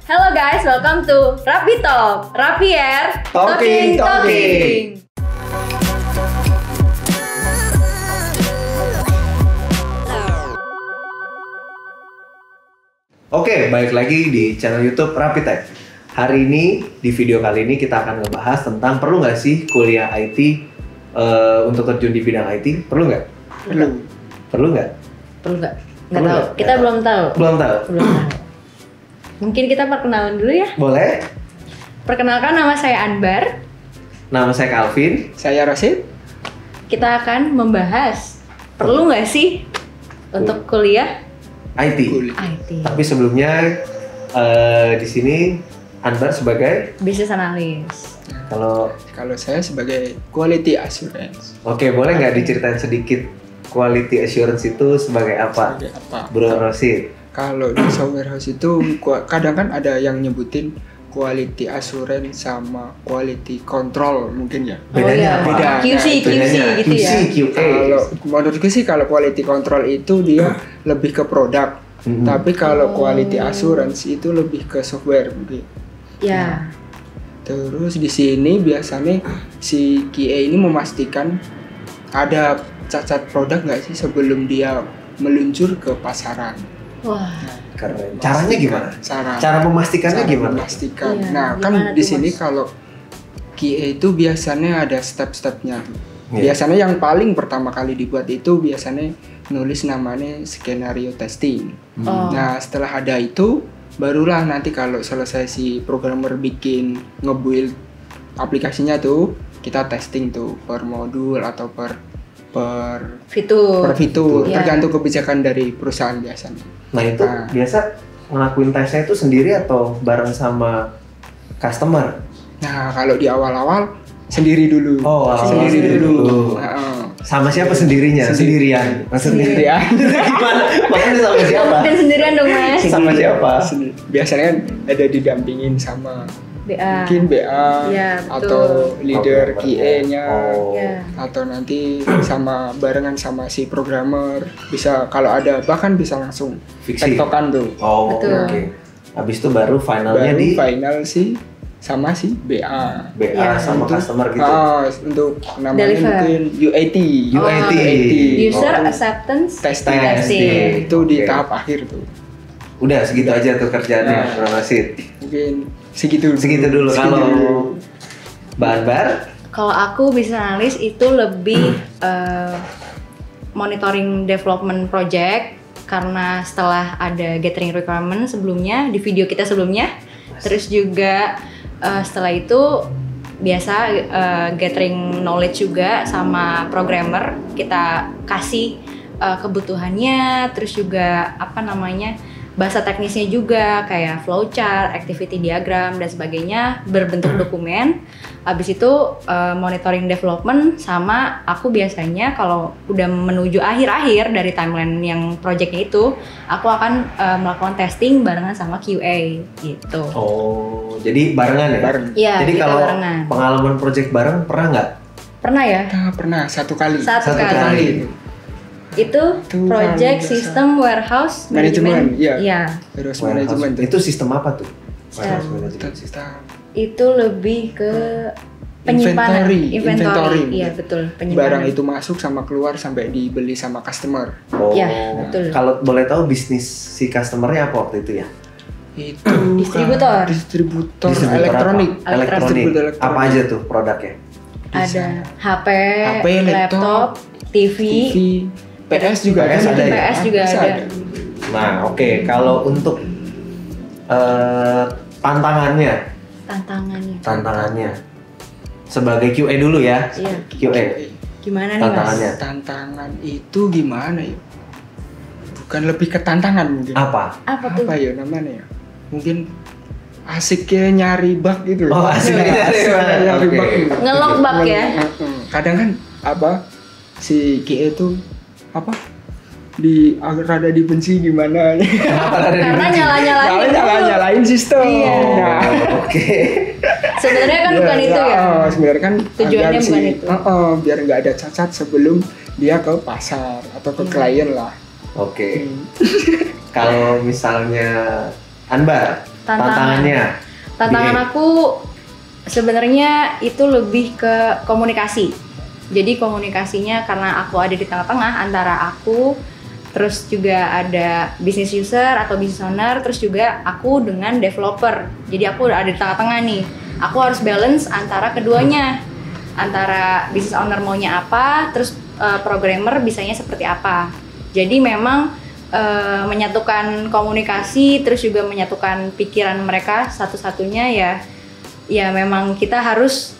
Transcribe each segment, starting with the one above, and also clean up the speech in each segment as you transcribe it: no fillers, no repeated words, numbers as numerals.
Hello guys, welcome to Rapi Talk. Rapi Air, Talking. Oke, balik lagi di channel YouTube Rapi Tech. Hari ini, di video kali ini kita akan ngebahas tentang perlu nggak sih kuliah IT untuk terjun di bidang IT? Perlu nggak? Perlu. Perlu nggak? Perlu nggak? Nggak Perlu tahu. nggak? Kita belum tahu. Belum tahu. Belum tahu. Mungkin kita perkenalan dulu ya. Boleh? Perkenalkan, nama saya Anbar. Nama saya Calvin. Saya Rosid. Kita akan membahas perlu nggak sih untuk kuliah IT. IT. Tapi sebelumnya di sini Anbar sebagai Business analyst. kalau Saya sebagai quality assurance. oke, boleh nggak diceritain sedikit quality assurance itu sebagai apa? Sebagai apa? Bro Rosid. Kalau di software house itu kadang kan ada yang nyebutin quality assurance sama quality control mungkin ya. Bedanya apa? Beda. QC, QC Bedanya gitu ya. QC, QA. Kalau menurutku sih kalau quality control itu dia lebih ke produk. Tapi kalau quality assurance itu lebih ke software mungkin. Ya. Terus di sini biasanya si QA ini memastikan ada cacat produk nggak sih sebelum dia meluncur ke pasaran. Wah. Keren. Caranya gimana? Cara Cara memastikannya gimana? memastikan. Iya, Nah, gimana kan di tuh, sini Mas? kalau QA itu biasanya ada step-stepnya tuh. Iya. Biasanya yang paling pertama kali dibuat itu biasanya nulis namanya skenario testing. Oh. Nah, setelah ada itu barulah nanti kalau selesai si programmer bikin nge-build aplikasinya tuh, kita testing tuh per modul atau per Fitur. fitur, Iya. tergantung kebijakan dari perusahaan biasanya. Nah itu Nah. biasa ngelakuin tesnya itu sendiri atau bareng sama customer? Nah, kalau di awal-awal sendiri dulu. Oh, awal-awal sendiri sendiri dulu. dulu. Heeh. Sama siapa sendirinya? Sendirian. Sendiri ya. Gimana? Maksudnya sama siapa? Mungkin sendirian dong, Mas. Sama siapa? Sendiri. Biasanya kan ada didampingin sama BA. mungkin BA Iya, betul. atau leader Programmernya. QA-nya Oh. Ya. atau nanti sama barengan sama si programmer. Bisa kalau ada bahkan bisa langsung Fiksi. tektokan tuh. Oh, oke. Betul. Habis itu baru finalnya Baru di final sih sama si BA. BA Ya. sama Untuk- customer gitu. Untuk namanya Deliver. mungkin UAT. UAT. User Oh. acceptance Testing. testing. Itu di Oke. tahap akhir tuh. Udah segitu aja tuh kerjaannya, Nah. Bro Rosid. Mungkin segitu Segitu dulu. Segitu Kalau dulu. Mbak Anbar, Kalau aku business analyst itu lebih monitoring development project, karena setelah ada gathering requirement sebelumnya di video kita sebelumnya, terus juga setelah itu biasa gathering knowledge juga sama programmer, kita kasih kebutuhannya, terus juga apa namanya, bahasa teknisnya juga kayak flowchart, activity diagram dan sebagainya berbentuk dokumen. Habis itu monitoring development, sama aku biasanya kalau udah menuju akhir-akhir dari timeline yang projectnya itu, aku akan melakukan testing barengan sama QA gitu. oh jadi barengan ya? Bareng. Iya, Jadi kita kalau barengan. pengalaman project bareng pernah nggak? Pernah ya? Nah, pernah satu kali. Satu Satu kali. kali. Itu Itu project biasa. system warehouse Manajemen, management. iya. Iya. Terus Warehouse. manajemen tuh. Itu sistem apa tuh? Warehouse Sistem. management system. Itu lebih ke penyimpanan, Inventory. Iya, betul, penyimpanan. Barang itu masuk sama keluar sampai dibeli sama customer. Oh, Ya, betul. Kalau boleh tahu bisnis si customernya apa waktu itu ya? Itu Distributor. distributor Distributor elektronik. apa? Elektronik. Distributor elektronik. Apa aja tuh produknya? Ada HP, HP, laptop, laptop, TV, PS juga PS kan ada ya? PS juga Bisa ada. Nah, oke. Kalau untuk tantangannya Tantangannya. sebagai QA dulu ya. Iya. QA. Gimana nih, Tantangannya. Mas? Tantangan itu gimana ya? Bukan lebih ke tantangan mungkin. Apa? Apa tuh? Apa ya namanya ya? Mungkin asiknya nyari bug gitu loh. Oh, asiknya nyari Asiknya bug. nyari Oke. bug gitu. Ngelog bug ya? Kadang kan apa si QA itu apa rada dibenci gimana? Kenapa ada di Karena benci? nyalain sistem. Iya. Nah, Oke. Sebenarnya kan bukan itu ya. Sebenarnya kan Tujuannya agar bukan itu. biar nggak ada cacat sebelum dia ke pasar atau ke Iya. klien lah. Oke. Kalau misalnya Anbar, Tantangannya. Tantangan BA. aku sebenarnya itu lebih ke komunikasi. Jadi komunikasinya karena aku ada di tengah-tengah antara aku, terus juga ada business user atau business owner, terus juga aku dengan developer. Jadi aku ada di tengah-tengah nih. Aku harus balance antara keduanya. Antara business owner maunya apa, terus programmer bisanya seperti apa. Jadi memang menyatukan komunikasi, terus juga menyatukan pikiran mereka satu-satunya ya memang kita harus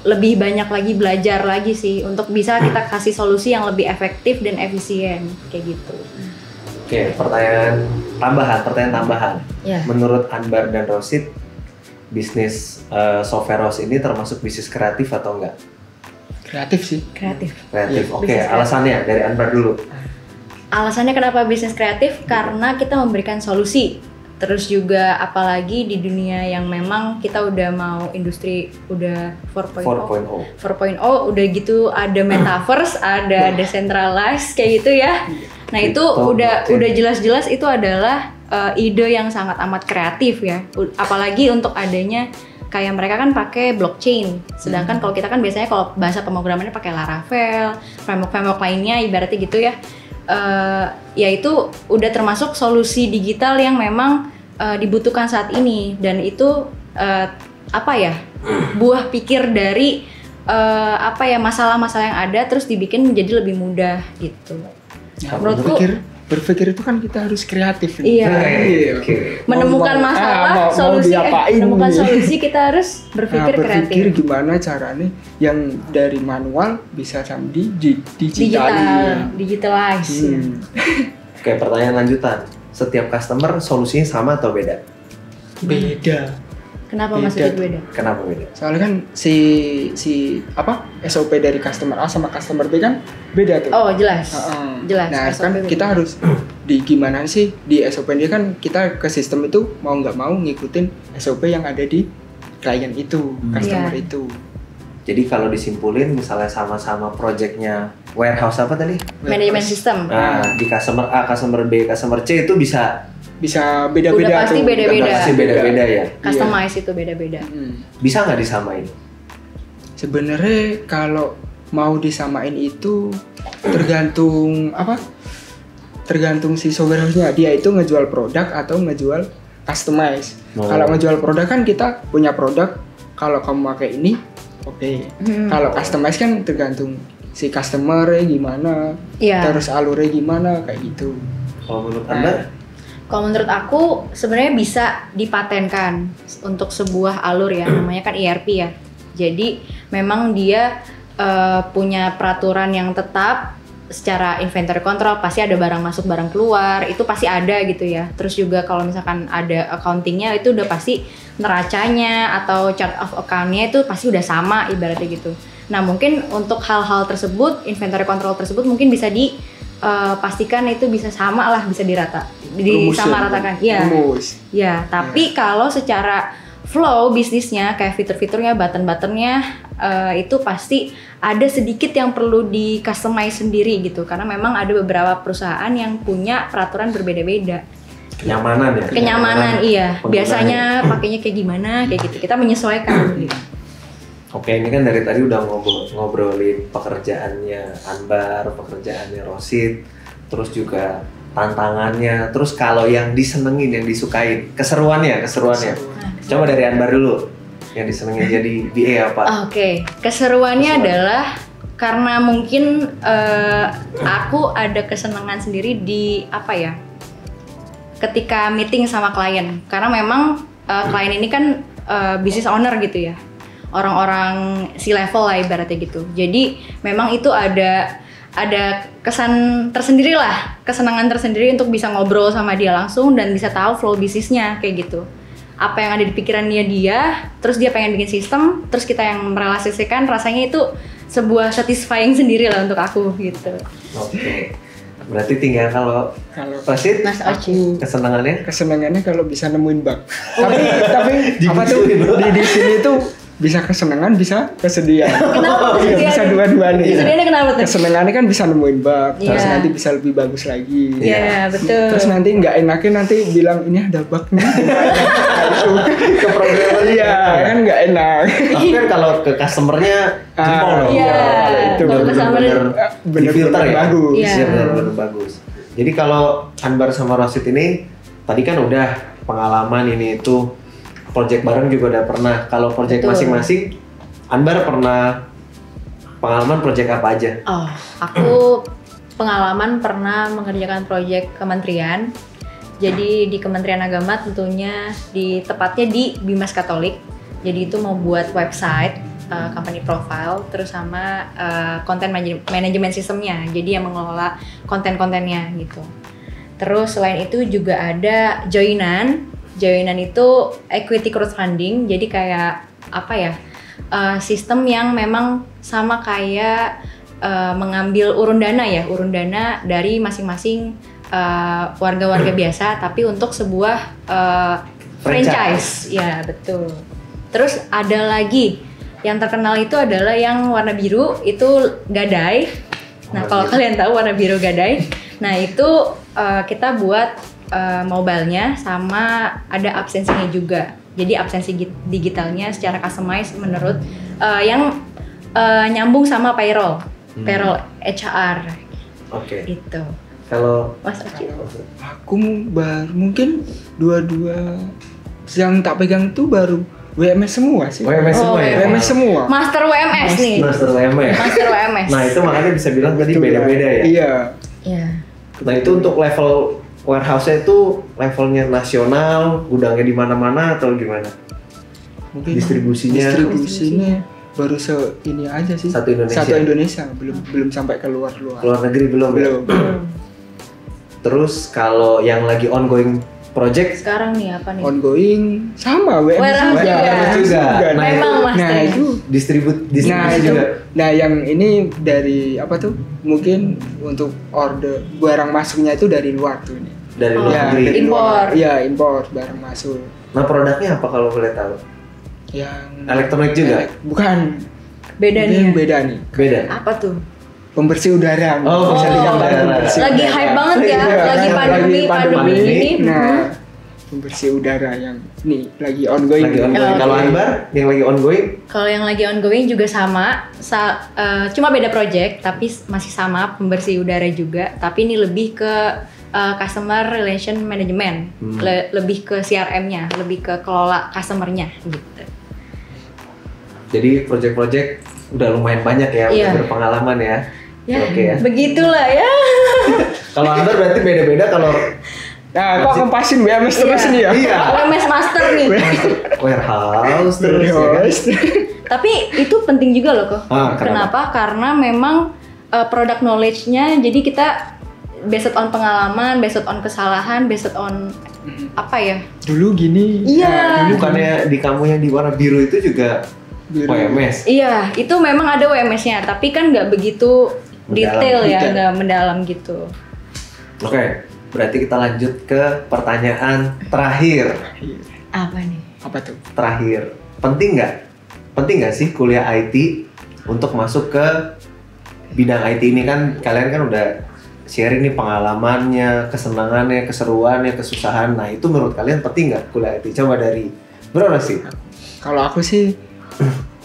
lebih banyak lagi belajar lagi sih untuk bisa kita kasih solusi yang lebih efektif dan efisien kayak gitu. Oke, pertanyaan tambahan. Ya. Menurut Anbar dan Rosid, bisnis software house ini termasuk bisnis kreatif atau enggak? Kreatif sih. Kreatif. Kreatif. Iya, Oke, bisnis kreatif. alasannya dari Anbar dulu. Alasannya kenapa bisnis kreatif? Karena kita memberikan solusi. Terus juga apalagi di dunia yang memang kita udah mau industri udah 4.0. 4.0 udah gitu ada metaverse, ada decentralized kayak gitu ya. Nah, itu udah jelas-jelas itu adalah ide yang sangat amat kreatif ya. Apalagi untuk adanya kayak mereka kan pakai blockchain. Sedangkan kalau kita kan biasanya kalau bahasa pemrogramannya pakai Laravel, framework lainnya ibaratnya gitu ya. Ya itu udah termasuk solusi digital yang memang dibutuhkan saat ini, dan itu buah pikir dari masalah-masalah yang ada terus dibikin menjadi lebih mudah gitu. Ya, Menurutku berpikir itu kan kita harus kreatif. Iya. Oke. Menemukan masalah, menemukan solusi kita harus berpikir kreatif. Berpikir gimana caranya yang dari manual bisa sampai digitalize. Oke, pertanyaan lanjutan. Setiap customer solusinya sama atau beda? Beda. Kenapa maksudnya beda? Kenapa beda? Soalnya kan si SOP dari customer A sama customer B kan beda tuh. Oh, jelas. Jelas. Nah, SOP kan beda. kita harus di gimana sih di SOP dia kan kita ke sistem itu mau nggak mau ngikutin SOP yang ada di klien itu, customer Iya. itu. Jadi kalau disimpulin misalnya sama-sama projectnya warehouse apa tadi? Manajemen sistem. Nah, di customer A, customer B, customer C itu bisa beda-beda Udah pasti tuh. beda-beda. Udah pasti beda-beda ya. Customize itu beda-beda. Bisa nggak disamain? Sebenarnya kalau mau disamain itu tergantung tergantung si software house-nya, dia itu ngejual produk atau ngejual customize. Oh. Kalau ngejual produk kan kita punya produk, kalau kamu pakai ini oke. Kalau customize kan tergantung si customer gimana, Iya. terus alurnya gimana kayak gitu. Kalau menurut Anda? Kalau menurut aku sebenarnya bisa dipatenkan untuk sebuah alur ya, namanya kan ERP ya. Jadi memang dia punya peraturan yang tetap secara inventory control, pasti ada barang masuk barang keluar, itu pasti ada gitu ya. Terus juga kalau misalkan ada accountingnya itu udah pasti neracanya atau chart of account-nya itu pasti udah sama ibaratnya gitu. Nah mungkin untuk hal-hal tersebut, inventory control tersebut mungkin bisa pastikan itu bisa sama lah, bisa disamaratakan. Iya. Ya, tapi kalau secara flow bisnisnya kayak fitur-fiturnya, button-buttonnya itu pasti ada sedikit yang perlu di customize sendiri gitu, karena memang ada beberapa perusahaan yang punya peraturan berbeda-beda. Kenyamanan ya? Kenyamanan iya. penggunaan. Biasanya pakainya kayak gimana, kayak gitu. Kita menyesuaikan. Gitu. Oke, ini kan dari tadi udah ngobrolin pekerjaannya Anbar, pekerjaannya Rosid, terus juga tantangannya, terus kalau yang disenengin, yang disukain, keseruannya. Coba dari Anbar dulu, yang disenengin jadi BA apa? Oke, keseruannya adalah karena mungkin aku ada kesenangan sendiri di ketika meeting sama klien, karena memang klien ini kan business owner gitu ya. Orang-orang C-level lah ibaratnya gitu. Jadi memang itu ada kesan tersendiri lah, kesenangan tersendiri untuk bisa ngobrol sama dia langsung dan bisa tahu flow bisnisnya kayak gitu. Apa yang ada di pikirannya dia, terus dia pengen bikin sistem, terus kita yang merealisasikan, rasanya itu sebuah satisfying sendiri lah untuk aku gitu. Oke. Berarti tinggal kalau Rosid, Mas Oci. kesenangannya Kesenangannya kalau bisa nemuin bug. Oh, tapi apa tuh Dibisuin. di sini tuh bisa kesenangan, bisa kesedihan. Kenapa Iya, kesedihan? bisa dua-duanya. Kesedihannya kenapa tuh? Kesenangannya kan bisa nemuin bug, terus Iya. nanti bisa lebih bagus lagi. Iya, betul. Terus nanti nggak enaknya nanti bilang ini ada bug nih. Ke programmer Iya, kan nggak enak. Tapi kan kalau ke customernya jempol dong. Iya. itu Kalau ke customer bener-bener difilter ya. bagus. Iya. Iya, benar-benar bagus. Jadi kalau Anbar sama Rosid ini tadi kan udah pengalaman ini itu project bareng juga udah pernah. Kalau project Betul. masing-masing, Anbar pernah pengalaman project apa aja? Oh, aku pengalaman pernah mengerjakan proyek kementerian. Jadi di Kementerian Agama tentunya tepatnya di Bimas Katolik. Jadi itu mau buat website, company profile, terus sama konten manajemen sistemnya. Jadi yang mengelola konten-kontennya gitu. Terus selain itu juga ada joinan. Joinan itu equity crowdfunding. Jadi kayak apa ya? Sistem yang memang sama kayak mengambil urun dana dari masing-masing warga-warga biasa, tapi untuk sebuah franchise. Ya betul. Terus ada lagi yang terkenal itu adalah yang warna biru itu Gadai. Nah kalau kalian tahu warna biru Gadai, nah itu kita buat mobile-nya sama ada absensinya juga. Jadi absensi digitalnya secara customize menurut yang nyambung sama payroll HR. Oke. Itu. Kalau Mas Oci. Aku baru mungkin dua-dua yang tak pegang tuh baru WMS semua sih. WMS semua ya? WMS semua. Master WMS nih. Master WMS. Master WMS. Nah itu makanya bisa bilang tadi beda-beda ya. Iya. Iya. Nah itu untuk level warehouse-nya itu levelnya nasional, gudangnya di mana-mana atau gimana? Mungkin Distribusinya? distribusinya baru ini aja sih. Satu Indonesia? Satu Indonesia, belum sampai keluar. Luar negeri belum ya? Belum. Terus kalau yang lagi ongoing project Sekarang nih apa nih? Ongoing sama WMS Warehouse juga. juga. Nah, Memang itu, Mas. nah Teh. itu distribusi nah itu juga. nah yang ini dari apa tuh mungkin untuk order barang masuknya itu dari luar tuh ini Dari Oh, luar ya negeri. dari Impor. luar. Iya impor barang masuk Nah produknya apa kalau boleh tahu? yang Elektronik juga? bukan Beda ini nih. yang Ya. beda nih Beda? Apa tuh? pembersih udara Oh, bisa pembersih dikatakan udara. pembersih Lagi udara. hype banget ya, Iya, lagi pandemi ini. nah pembersih udara yang nih lagi ongoing Lagi ongoing. Oh, Kalau oke. Anbar yang lagi ongoing Kalau yang lagi ongoing juga sama, cuma beda project tapi masih sama pembersih udara juga, tapi ini lebih ke customer relation management, lebih ke CRM-nya, lebih ke kelola customer-nya gitu. jadi project-project udah lumayan banyak ya, Iya. udah berpengalaman ya. Ya, Oke ya. begitulah ya. Kalau Anbar berarti beda-beda kalau nah kok ngepasin WMS terus nih ya iya WMS Master nih. warehouse terus ya kan? Tapi itu penting juga loh kok. Ah, Kenapa? Karena memang product knowledge-nya jadi kita based on pengalaman, based on kesalahan, based on apa ya? dulu gini Iya. dulu Bukannya di kamu yang di warna biru itu juga Biru. WMS? Iya, itu memang ada WMS-nya, tapi kan nggak begitu detail ya, Detail. nggak mendalam gitu. Oke, berarti kita lanjut ke pertanyaan terakhir. Apa nih? apa tuh Terakhir, penting nggak sih kuliah IT untuk masuk ke bidang IT ini? Kan kalian kan udah sharing nih pengalamannya, kesenangannya, keseruannya, kesusahan. Nah itu menurut kalian penting nggak kuliah IT? Coba dari berapa sih? kalau aku sih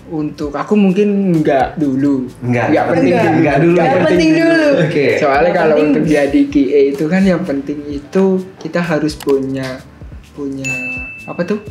untuk aku mungkin nggak dulu Nggak penting Nggak dulu. Nggak penting dulu. Oke. soalnya Nggak kalau penting. untuk jadi QA itu kan yang penting itu kita harus punya apa tuh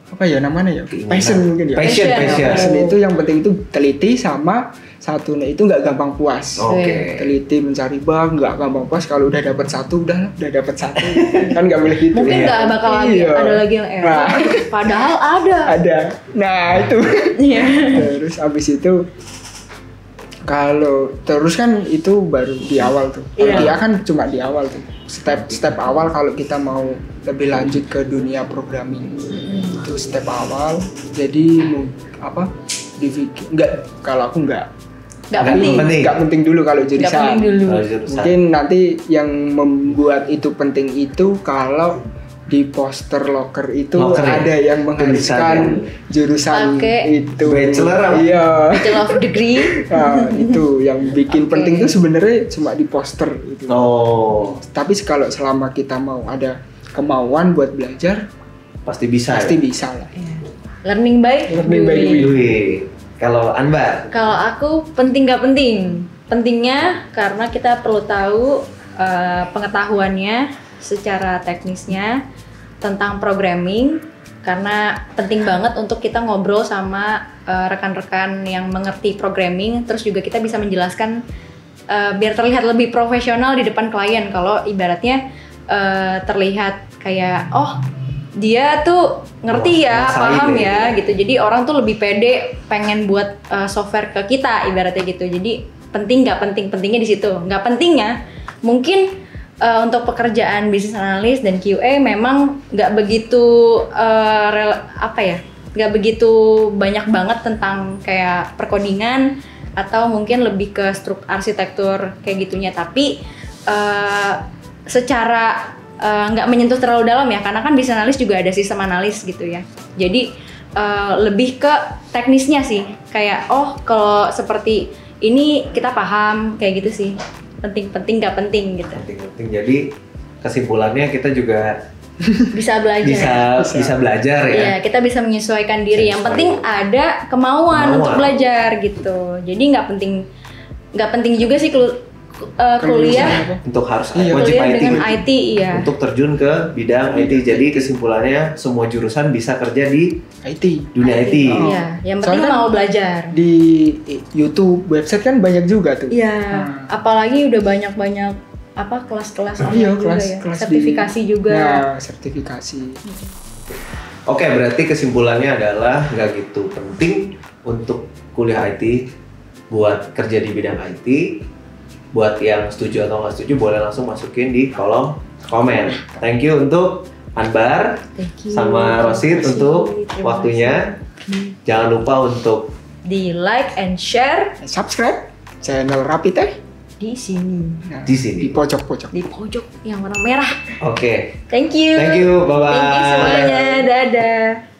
apa ya namanya ya Keinginan. passion mungkin ya Passion. passion itu yang penting itu teliti sama satunya itu nggak gampang puas Oke. teliti mencari bug nggak gampang puas kalau udah dapat satu udah dapat satu kan nggak boleh gitu Mungkin nggak bakal lagi Iya. ada lagi yang error. Nah. Padahal ada. ada nah itu Iya. terus abis itu kalau terus kan itu baru di awal tuh kalau Iya. dia kan cuma di awal tuh step awal kalau kita mau lebih lanjut ke dunia programming itu step awal jadi apa kalau aku nggak Nggak Nggak penting. penting. nggak penting dulu kalau Nggak jurusan penting dulu. Kalau jurusan. mungkin nanti yang membuat itu penting itu kalau di poster locker itu Locker ya? ada yang mengharuskan jurusan Pakai itu. bachelor apa? Iya. Bachelor of Degree. Nah, itu yang bikin Oke. penting tuh sebenarnya cuma di poster gitu. Oh, Tapi kalau selama kita mau ada kemauan buat belajar, pasti bisa. pasti ya? bisa lah. Iya. Learning by Learning by doing. Wih, kalau Anbar, Kalau aku penting gak penting? Pentingnya karena kita perlu tahu pengetahuannya secara teknisnya tentang programming, karena penting banget untuk kita ngobrol sama rekan-rekan yang mengerti programming, terus juga kita bisa menjelaskan biar terlihat lebih profesional di depan klien. Kalau ibaratnya terlihat kayak oh dia tuh ngerti ya, Nguasain paham ya. ya gitu. Jadi orang tuh lebih pede pengen buat software ke kita ibaratnya gitu. Jadi penting nggak penting, pentingnya di situ. Nggak pentingnya mungkin untuk pekerjaan bisnis analis dan QA memang nggak begitu nggak begitu banyak banget tentang kayak perkodingan atau mungkin lebih ke arsitektur kayak gitunya. Tapi secara nggak menyentuh terlalu dalam ya, karena kan bisnis analis juga ada sistem analis gitu ya. Jadi lebih ke teknisnya sih, kayak oh kalau seperti ini kita paham kayak gitu sih. Penting nggak penting gitu. penting-penting. Jadi kesimpulannya kita juga Bisa belajar. bisa belajar ya. Iya, kita bisa menyesuaikan diri. Yang Sesuai. penting ada kemauan untuk belajar gitu. Jadi nggak penting juga sih kuliah Untuk harus Iya. wajib kuliah IT. dengan IT iya. Untuk terjun ke bidang IT. Jadi kesimpulannya semua jurusan bisa kerja di IT. dunia IT. Oh. Iya, yang penting Soalnya mau belajar. Di YouTube, website kan banyak juga tuh. Iya, Hmm. apalagi udah banyak kelas-kelas online Iya, juga ya. Sertifikasi juga. Nah, sertifikasi. Oke, berarti kesimpulannya adalah nggak gitu penting untuk kuliah IT buat kerja di bidang IT. Buat yang setuju atau nggak setuju boleh langsung masukin di kolom komen. Thank you untuk Anbar Thank you. sama Rosid Terima kasih. untuk Terima waktunya. Jangan lupa untuk Di like and share Subscribe channel Rapi Teh. di sini, Nah, Di sini. Di pojok-pojok. di pojok yang warna merah. Oke. Thank you. Thank you. Bye-bye. Thank you semuanya. Dadah.